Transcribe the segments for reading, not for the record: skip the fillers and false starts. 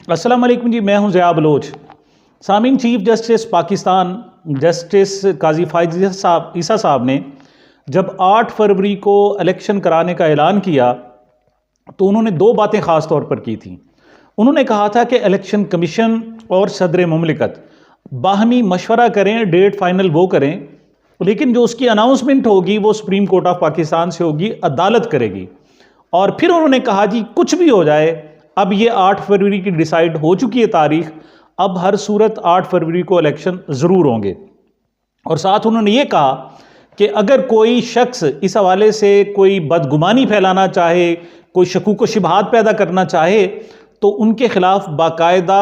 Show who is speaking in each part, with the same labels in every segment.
Speaker 1: अस्सलाम वालेकुम जी, मैं हूं ज़िया बलोच। सामीन, chief justice Pakistan justice Qazi Faez Isa साहब ने जब 8 फरवरी को इलेक्शन कराने का ऐलान किया तो उन्होंने दो बातें ख़ास तौर पर की थी। उन्होंने कहा था कि इलेक्शन कमीशन और सदर मुमलिकत बाहमी मशवरा करें, डेट फाइनल वो करें, लेकिन जो उसकी अनाउंसमेंट होगी वो सुप्रीम कोर्ट ऑफ पाकिस्तान से होगी, अदालत करेगी। और फिर उन्होंने कहा जी कुछ भी हो जाए, अब ये 8 फरवरी की डिसाइड हो चुकी है तारीख, अब हर सूरत 8 फरवरी को इलेक्शन ज़रूर होंगे। और साथ उन्होंने ये कहा कि अगर कोई शख्स इस हवाले से कोई बदगुमानी फैलाना चाहे, कोई शकूक व शुबहात पैदा करना चाहे, तो उनके खिलाफ बाकायदा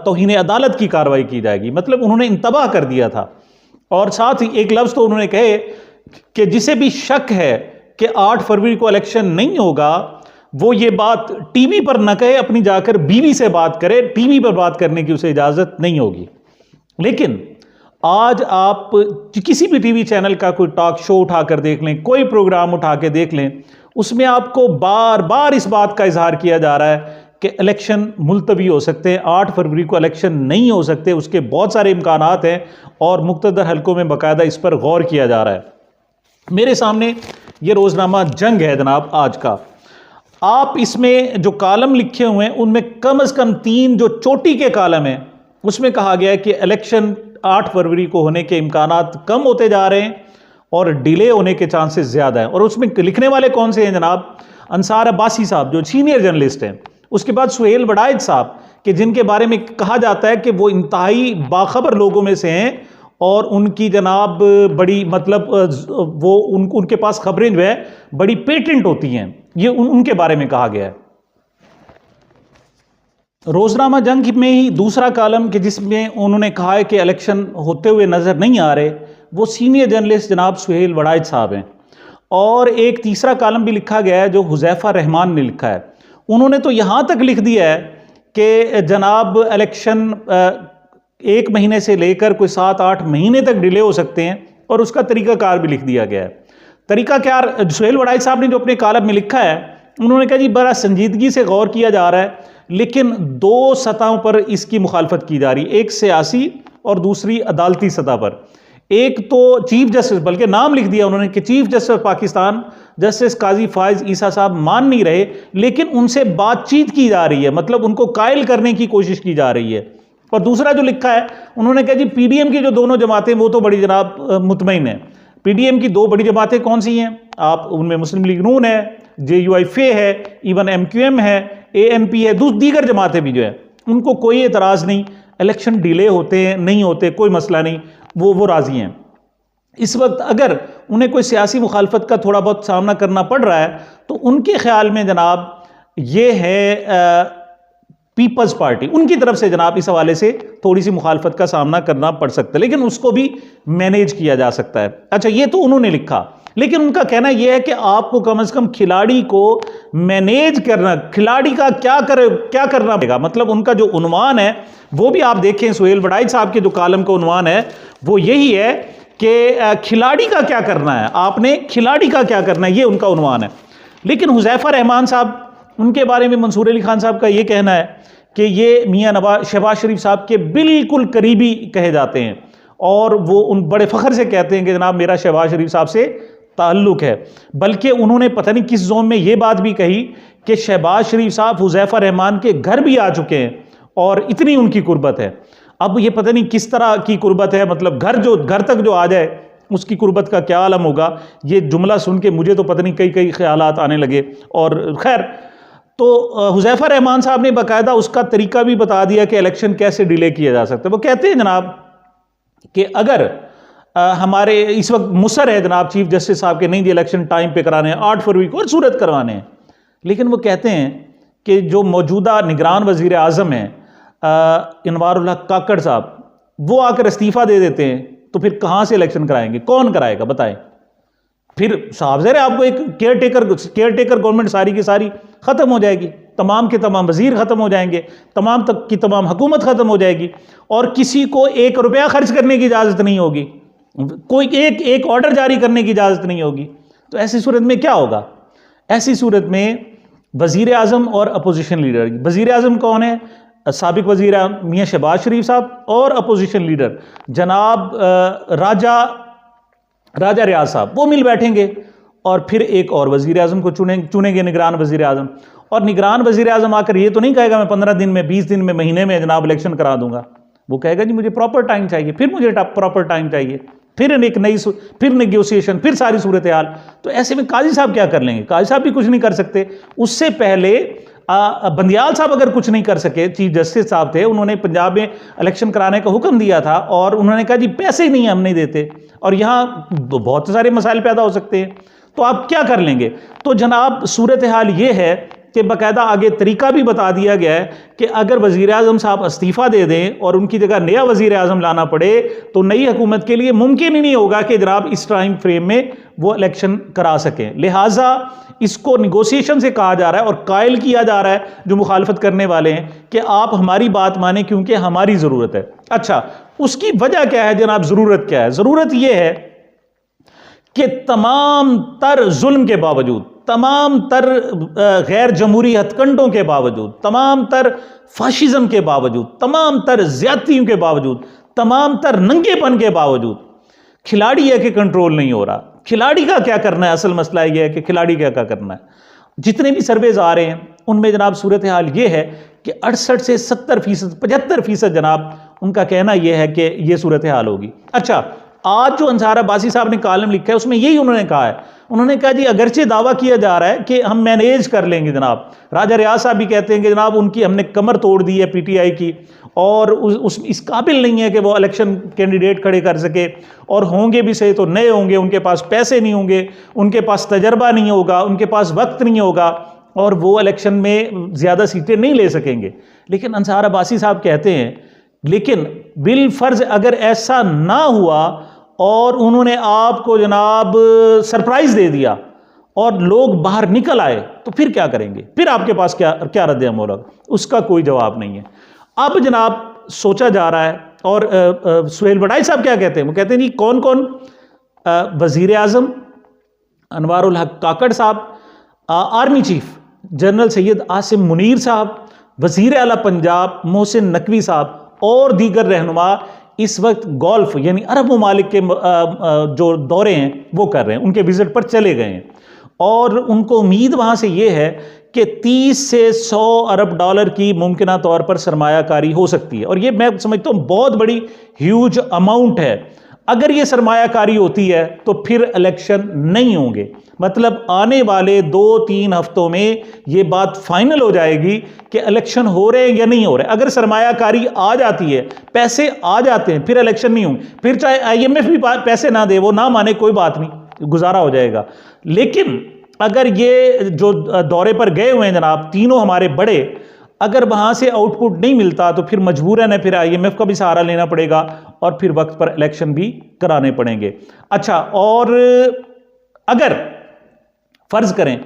Speaker 1: तौहीन अदालत की कार्रवाई की जाएगी। मतलब उन्होंने इंतबाह कर दिया था। और साथ ही एक लफ्ज़ तो उन्होंने कहे कि जिसे भी शक है कि 8 फरवरी को इलेक्शन नहीं होगा, वो ये बात टीवी पर न कहे, अपनी जाकर बीवी से बात करे। टीवी पर बात करने की उसे इजाज़त नहीं होगी। लेकिन आज आप किसी भी टीवी चैनल का कोई टॉक शो उठाकर देख लें, कोई प्रोग्राम उठा के देख लें, उसमें आपको बार बार इस बात का इजहार किया जा रहा है कि इलेक्शन मुलतवी हो सकते हैं, 8 फरवरी को इलेक्शन नहीं हो सकते, उसके बहुत सारे इम्कानात हैं और मुख्तदर हलकों में बाकायदा इस पर गौर किया जा रहा है। मेरे सामने ये रोज़नामा जंग है जनाब आज का। आप इसमें जो कॉलम लिखे हुए हैं उनमें कम से कम 3 जो चोटी के कॉलम हैं उसमें कहा गया है कि इलेक्शन 8 फरवरी को होने के इम्कानात कम होते जा रहे हैं और डिले होने के चांसेस ज़्यादा हैं। और उसमें लिखने वाले कौन से हैं जनाब? अंसार अब्बासी साहब जो सीनियर जर्नलिस्ट हैं, उसके बाद सुहेल वड़ाइच साहब कि जिनके बारे में कहा जाता है कि वो इंतहाई बाखबर लोगों में से हैं और उनकी जनाब बड़ी मतलब वो उनके पास खबरें जो है बड़ी पेटेंट होती हैं, ये उनके बारे में कहा गया है। रोजनामा जंग में ही दूसरा कॉलम कि जिसमें उन्होंने कहा है कि इलेक्शन होते हुए नज़र नहीं आ रहे, वो सीनियर जर्नलिस्ट जनाब सुहेल वड़ाइच साहब हैं। और एक तीसरा कॉलम भी लिखा गया है जो हुज़ैफ़ा रहमान ने लिखा है। उन्होंने तो यहाँ तक लिख दिया है कि जनाब इलेक्शन 1 महीने से लेकर कोई 7-8 महीने तक डिले हो सकते हैं और उसका तरीक़ाकार भी लिख दिया गया है। तरीक़ाकार सुहेल वड़ाइच साहब ने जो अपने कॉलम में लिखा है, उन्होंने कहा जी बड़ा संजीदगी से गौर किया जा रहा है, लेकिन 2 सतहों पर इसकी मुखालफत की जा रही है, एक सियासी और दूसरी अदालती सतह पर। एक तो चीफ जस्टिस, बल्कि नाम लिख दिया उन्होंने कि chief justice Pakistan justice Qazi Faez Isa साहब मान नहीं रहे, लेकिन उनसे बातचीत की जा रही है, मतलब उनको कायल करने की कोशिश की जा रही है। और दूसरा जो लिखा है उन्होंने कहा जी पीडीएम की जो दोनों जमातें वो तो बड़ी जनाब मुतमईन है। पीडीएम की 2 बड़ी जमातें कौन सी हैं? आप उनमें मुस्लिम लीग नून है, JUIF है, इवन MQM है, ANP है, दीगर जमातें भी जो है उनको कोई एतराज़ नहीं, इलेक्शन डिले होते हैं नहीं होते कोई मसला नहीं, वो राज़ी हैं। इस वक्त अगर उन्हें कोई सियासी मुखालफत का थोड़ा बहुत सामना करना पड़ रहा है तो उनके ख्याल में जनाब ये है पीपल्स पार्टी, उनकी तरफ से जनाब इस हवाले से थोड़ी सी मुखालफत का सामना करना पड़ सकता है, लेकिन उसको भी मैनेज किया जा सकता है। अच्छा, ये तो उन्होंने लिखा, लेकिन उनका कहना यह है कि आपको कम से कम खिलाड़ी को मैनेज करना, खिलाड़ी का क्या करना पड़ेगा। मतलब उनका जो उन्वान है वो भी आप देखें, सुहेल वड़ाइच साहब के जो कॉलम का उन्वान है वो यही है कि खिलाड़ी का क्या करना है, आपने खिलाड़ी का क्या करना है, ये उनका उन्वान है। लेकिन हुज़ैफ़ा रहमान साहब, उनके बारे में मंसूर अली खान साहब का ये कहना है कि ये मियाँ शहबाज शरीफ साहब के बिल्कुल करीबी कहे जाते हैं और वो उन बड़े फ़ख्र से कहते हैं कि जनाब मेरा शहबाज शरीफ साहब से ताल्लुक़ है। बल्कि उन्होंने पता नहीं किस जोन में ये बात भी कही कि शहबाज शरीफ साहब हुज़ैफ़ा रहमान के घर भी आ चुके हैं और इतनी उनकी कुर्बत है। अब ये पता नहीं किस तरह की कुर्बत है, मतलब घर तक जो आ जाए उसकी कुर्बत का क्या आलम होगा। ये जुमला सुन के मुझे तो पता नहीं कई ख्यालात आने लगे। और खैर, तो हुज़ैफ़ा रहमान साहब ने बाकायदा उसका तरीका भी बता दिया कि इलेक्शन कैसे डिले किया जा सकता है। वो कहते हैं जनाब कि अगर हमारे इस वक्त मुसर है जनाब चीफ जस्टिस साहब के, नहीं जी इलेक्शन टाइम पे कराने हैं, 8 फरवरी को और सूरत करवाने हैं, लेकिन वो कहते हैं कि जो मौजूदा निगरान वज़ीर आज़म हैं इनवारुल हक काकड़ साहब, वो आकर इस्तीफ़ा दे देते हैं, तो फिर कहाँ से इलेक्शन कराएंगे, कौन कराएगा बताएं। फिर साहब ज़रा आपको एक केयर टेकर गवर्नमेंट सारी की सारी ख़त्म हो जाएगी, तमाम के तमाम वज़ीर ख़त्म हो जाएंगे, तमाम तक की तमाम हुकूमत ख़त्म हो जाएगी और किसी को 1 रुपया खर्च करने की इजाज़त नहीं होगी, कोई एक ऑर्डर जारी करने की इजाज़त नहीं होगी। तो ऐसी सूरत में क्या होगा? ऐसी सूरत में वज़ीर आज़म और अपोजिशन लीडर, वज़ीर आज़म कौन है? साबिक वज़ीर मियाँ शहबाज शरीफ साहब और अपोजिशन लीडर जनाब राजा रियाज साहब, वो मिल बैठेंगे और फिर एक और वज़ीर आज़म को चुनेंगे निगरान वज़ीर आज़म। और निगरान वज़ीर आज़म आकर ये तो नहीं कहेगा मैं 15 दिन में, 20 दिन में, महीने में जनाब इलेक्शन करा दूंगा। वो कहेगा जी मुझे प्रॉपर टाइम चाहिए, फिर मुझे प्रॉपर टाइम चाहिए, फिर एक नई फिर नेगोशिएशन, फिर सारी सूरत हाल। तो ऐसे में काजी साहब क्या कर लेंगे? काजी साहब भी कुछ नहीं कर सकते। उससे पहले बंदियाल साहब अगर कुछ नहीं कर सके, चीफ जस्टिस साहब थे, उन्होंने पंजाब में इलेक्शन कराने का हुक्म दिया था और उन्होंने कहा जी पैसे ही नहीं हम नहीं देते, और यहाँ बहुत सारे मसाइल पैदा हो सकते हैं, तो आप क्या कर लेंगे? तो जनाब सूरत हाल ये है कि बाकायदा आगे तरीका भी बता दिया गया है कि अगर वज़ीर आज़म साहब इस्तीफ़ा दे दें और उनकी जगह नया वज़ीर आज़म लाना पड़े तो नई हुकूमत के लिए मुमकिन ही नहीं होगा कि जनाब इस टाइम फ्रेम में वो इलेक्शन करा सकें। लिहाजा इसको निगोशिएशन से कहा जा रहा है और कायल किया जा रहा है जो मुखालफत करने वाले हैं कि आप हमारी बात माने क्योंकि हमारी ज़रूरत है। अच्छा, उसकी वजह क्या है जनाब? ज़रूरत क्या है? ज़रूरत यह है कि तमाम तर जुल्म के बावजूद, तमाम तर गैर जमहूरी हथकंडों के बावजूद, तमाम तर फाशिज्म के बावजूद, तमाम तर ज्यादतियों के बावजूद, तमाम तर नंगेपन के बावजूद खिलाड़ी है कि कंट्रोल नहीं हो रहा। खिलाड़ी का क्या करना है? असल मसला यह है कि खिलाड़ी क्या करना है। जितने भी सर्वेज आ रहे हैं उनमें जनाब सूरत हाल ये है कि 68 से 70%, 75% जनाब उनका कहना यह है कि यह सूरत हाल होगी। अच्छा, आज जो अंसार अब्बासी साहब ने कॉलम लिखा है उसमें यही उन्होंने कहा है। उन्होंने कहा जी अगरचे दावा किया जा रहा है कि हम मैनेज कर लेंगे जनाब। राजा रियाज साहब भी कहते हैं कि जनाब उनकी हमने कमर तोड़ दी है पीटीआई की, और इस काबिल नहीं है कि वो इलेक्शन कैंडिडेट खड़े कर सके, और होंगे भी सही तो नए होंगे, उनके पास पैसे नहीं होंगे, उनके पास तजर्बा नहीं होगा, उनके पास वक्त नहीं होगा, और वो इलेक्शन में ज़्यादा सीटें नहीं ले सकेंगे। लेकिन अंसार अब्बासी साहब कहते हैं लेकिन बिल फर्ज अगर ऐसा ना हुआ और उन्होंने आपको जनाब सरप्राइज दे दिया और लोग बाहर निकल आए तो फिर क्या करेंगे? फिर आपके पास क्या रद्द अमल होगा? उसका कोई जवाब नहीं है। अब जनाब सोचा जा रहा है, और सुहेल वड़ाई साहब क्या कहते हैं? वो कहते हैं जी कौन कौन? वज़ीर आज़म अनवारुल हक काकड़ साहब, army chief general Syed Asim Munir साहब, वज़ीर आला पंजाब मोहसिन नकवी साहब और दीगर रहनुमा इस वक्त गोल्फ यानी अरब ममालिक के जो दौरे हैं वो कर रहे हैं, उनके विजिट पर चले गए हैं, और उनको उम्मीद वहाँ से ये है कि 30 से 100 अरब डॉलर की मुमकिना तौर पर सरमायाकारी हो सकती है। और ये मैं समझता हूँ बहुत बड़ी ह्यूज अमाउंट है। अगर ये सरमायाकारी होती है तो फिर इलेक्शन नहीं होंगे, मतलब आने वाले 2-3 हफ्तों में ये बात फाइनल हो जाएगी कि इलेक्शन हो रहे हैं या नहीं हो रहे। अगर सरमायाकारी आ जाती है, पैसे आ जाते हैं, फिर इलेक्शन नहीं होंगे। फिर चाहे IMF भी पैसे ना दे, वो ना माने, कोई बात नहीं, गुजारा हो जाएगा। लेकिन अगर ये जो दौरे पर गए हुए हैं जनाब तीनों हमारे बड़े, अगर वहाँ से आउटपुट नहीं मिलता तो फिर मजबूरन है, फिर IMF का भी सहारा लेना पड़ेगा और फिर वक्त पर इलेक्शन भी कराने पड़ेंगे। अच्छा, और अगर फर्ज करें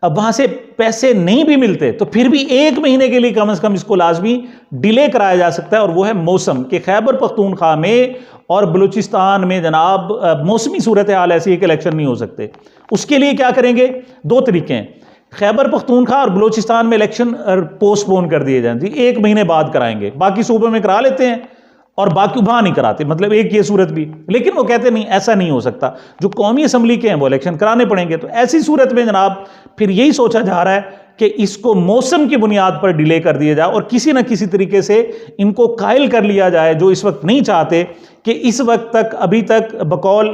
Speaker 1: अब वहाँ से पैसे नहीं भी मिलते तो फिर भी 1 महीने के लिए कम से कम इसको लाजमी डिले कराया जा सकता है, और वो है मौसम के खैबर पख्तूनख्वा में और बलूचिस्तान में जनाब मौसमी सूरत हाल ऐसी है कि इलेक्शन नहीं हो सकते। उसके लिए क्या करेंगे? 2 तरीके हैं। खैबर पख्तूनख्वा और बलूचिस्तान में इलेक्शन पोस्टपोन कर दिए जाएंगे, 1 महीने बाद कराएंगे, बाकी सूबों में करा लेते हैं और बाकी वहां नहीं कराते, मतलब एक ये सूरत भी। लेकिन वो कहते नहीं, ऐसा नहीं हो सकता, जो कौमी असम्बली के हैं वो इलेक्शन कराने पड़ेंगे। तो ऐसी सूरत में जनाब फिर यही सोचा जा रहा है कि इसको मौसम की बुनियाद पर डिले कर दिया जाए और किसी न किसी तरीके से इनको कायल कर लिया जाए, जो इस वक्त नहीं चाहते कि इस वक्त तक अभी तक बकौल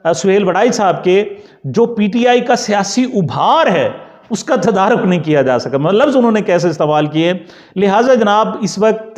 Speaker 1: सुहेल वड़ाई साहब के जो PTI का सियासी उभार है उसका तदारुक नहीं किया जा सका। मतलब लफ्ज़ उन्होंने कैसे इस्तेमाल किए। लिहाजा जनाब इस वक्त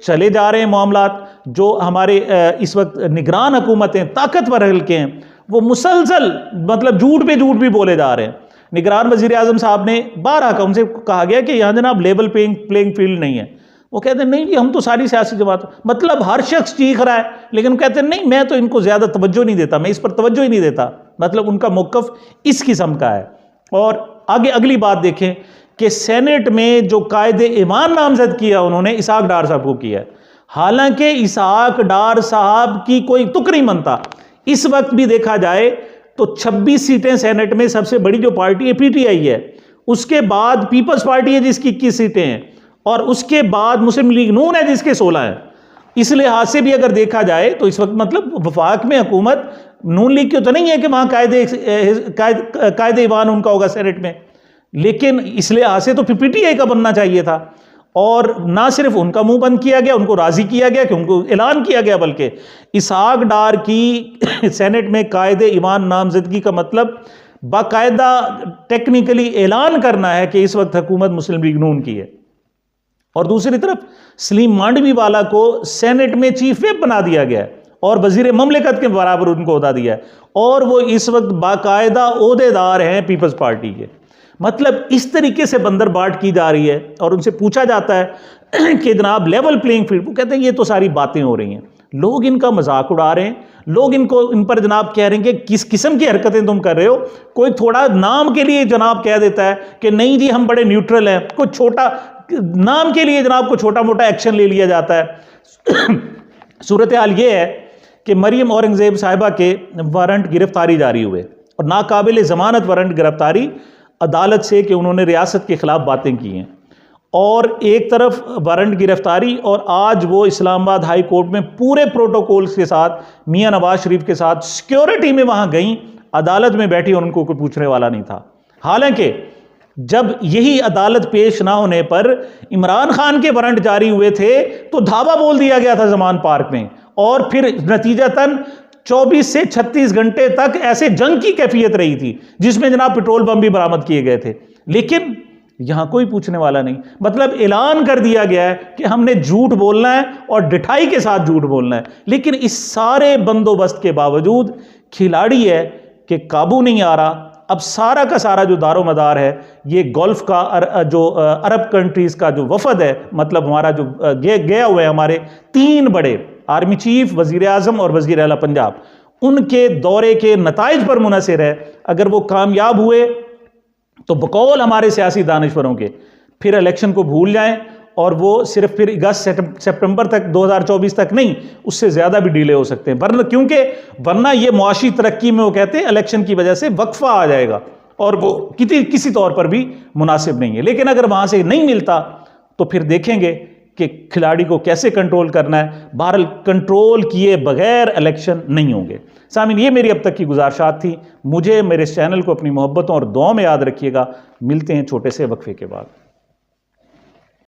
Speaker 1: चले जा रहे हैं मामलात, जो हमारे इस वक्त निगरान हुकूमतें ताकतवर हल्के हैं वो मुसलसल मतलब झूठ पे झूठ भी बोले जा रहे हैं। निगरान वज़ीर आज़म साहब ने 12 का उनसे कहा गया कि यहाँ जनाब लेवल प्लेइंग फील्ड नहीं है। वो कहते हैं नहीं जी हम तो सारी सियासी जमात, मतलब हर शख्स चीख रहा है, लेकिन कहते हैं नहीं मैं तो इनको ज़्यादा तवज्जो नहीं देता, मैं इस पर तवज्जो ही नहीं देता। मतलब उनका मौक़िफ़ इस किस्म का है। और आगे अगली बात देखें कि सेनेट में जो कायदे ईमान नामजद किया उन्होंने इसहाक डार साहब को किया है। हालांकि इसहाक डार साहब की कोई तुक नहीं बनता। इस वक्त भी देखा जाए तो 26 सीटें सेनेट में, सबसे बड़ी जो पार्टी है PTI है, उसके बाद पीपल्स पार्टी है जिसकी 21 सीटें हैं, और उसके बाद मुस्लिम लीग नून है जिसके 16 हैं। इस लिहाज से भी अगर देखा जाए तो इस वक्त मतलब वफाक में हुकूमत नून लीग की तो नहीं है कि वहाँ कायदे ईवान उनका होगा सेनेट में, लेकिन इस लिहाज से तो फिर पीटीआई का बनना चाहिए था। और ना सिर्फ उनका मुंह बंद किया गया, उनको राजी किया गया कि उनको ऐलान किया गया, बल्कि इसहाक डार की सेनेट में कायदे ईवान नामजदगी का मतलब बाकायदा टेक्निकली ऐलान करना है कि इस वक्त हुकूमत मुस्लिम लीग नून की है। और दूसरी तरफ सलीम मांडवी वाला को सेनेट में चीफ व्हिप बना दिया गया है और वजीर ममलिकत के बराबर उनको ओहदा दिया है, और वो इस वक्त बाकायदा ओहदेदार हैं पीपल्स पार्टी के। मतलब इस तरीके से बंदरबाट की जा रही है। और उनसे पूछा जाता है कि जनाब लेवल प्लेइंग फील्ड, वो कहते हैं ये तो सारी बातें हो रही हैं, लोग इनका मजाक उड़ा रहे हैं, लोग इन पर जनाब कह रहे हैं कि किस किस्म की हरकतें तुम कर रहे हो। कोई थोड़ा नाम के लिए जनाब कह देता है कि नहीं जी हम बड़े न्यूट्रल हैं, कोई छोटा नाम के लिए जनाब को छोटा मोटा एक्शन ले लिया जाता है। सूरत हाल ये है कि मरियम औरंगजेब साहिबा के वारंट गिरफ्तारी जारी हुए और नाकाबिल जमानत वारंट गिरफ्तारी अदालत से कि उन्होंने रियासत के खिलाफ बातें की हैं, और एक तरफ वारंट गिरफ्तारी और आज वो इस्लामाबाद हाई कोर्ट में पूरे प्रोटोकॉल्स के साथ मियां नवाज शरीफ के साथ सिक्योरिटी में वहां गई, अदालत में बैठी और उनको कोई पूछने वाला नहीं था। हालांकि जब यही अदालत पेश ना होने पर इमरान खान के वारंट जारी हुए थे तो धावा बोल दिया गया था जमान पार्क में, और फिर नतीजतन 24 से 36 घंटे तक ऐसे जंग की कैफियत रही थी जिसमें जनाब पेट्रोल बम भी बरामद किए गए थे। लेकिन यहां कोई पूछने वाला नहीं, मतलब ऐलान कर दिया गया है कि हमने झूठ बोलना है और डिठाई के साथ झूठ बोलना है। लेकिन इस सारे बंदोबस्त के बावजूद खिलाड़ी है कि काबू नहीं आ रहा। अब सारा का सारा जो दारोमदार है ये गल्फ का जो अरब कंट्रीज का जो वफद है, मतलब हमारा जो गया हुआ है, हमारे 3 बड़े आर्मी चीफ, वजीर आजम और वजीर आला पंजाब, उनके दौरे के नताइज पर मुनहसर है। अगर वो कामयाब हुए तो बकौल हमारे सियासी दानिश्वरों के फिर इलेक्शन को भूल जाएं, और वो सिर्फ फिर अगस्त सितंबर तक 2024 तक नहीं, उससे ज़्यादा भी डिले हो सकते हैं। वरना ये मुआशी तरक्की में वो कहते हैं इलेक्शन की वजह से वक्फा आ जाएगा और वो किसी तौर पर भी मुनासिब नहीं है। लेकिन अगर वहाँ से नहीं मिलता तो फिर देखेंगे कि खिलाड़ी को कैसे कंट्रोल करना है। बहरहाल कंट्रोल किए बगैर इलेक्शन नहीं होंगे। सामीन, ये मेरी अब तक की गुजारिशात थी। मुझे मेरे इस चैनल को अपनी मोहब्बतों और दुआओं में याद रखिएगा। मिलते हैं छोटे से वक्फे के बाद।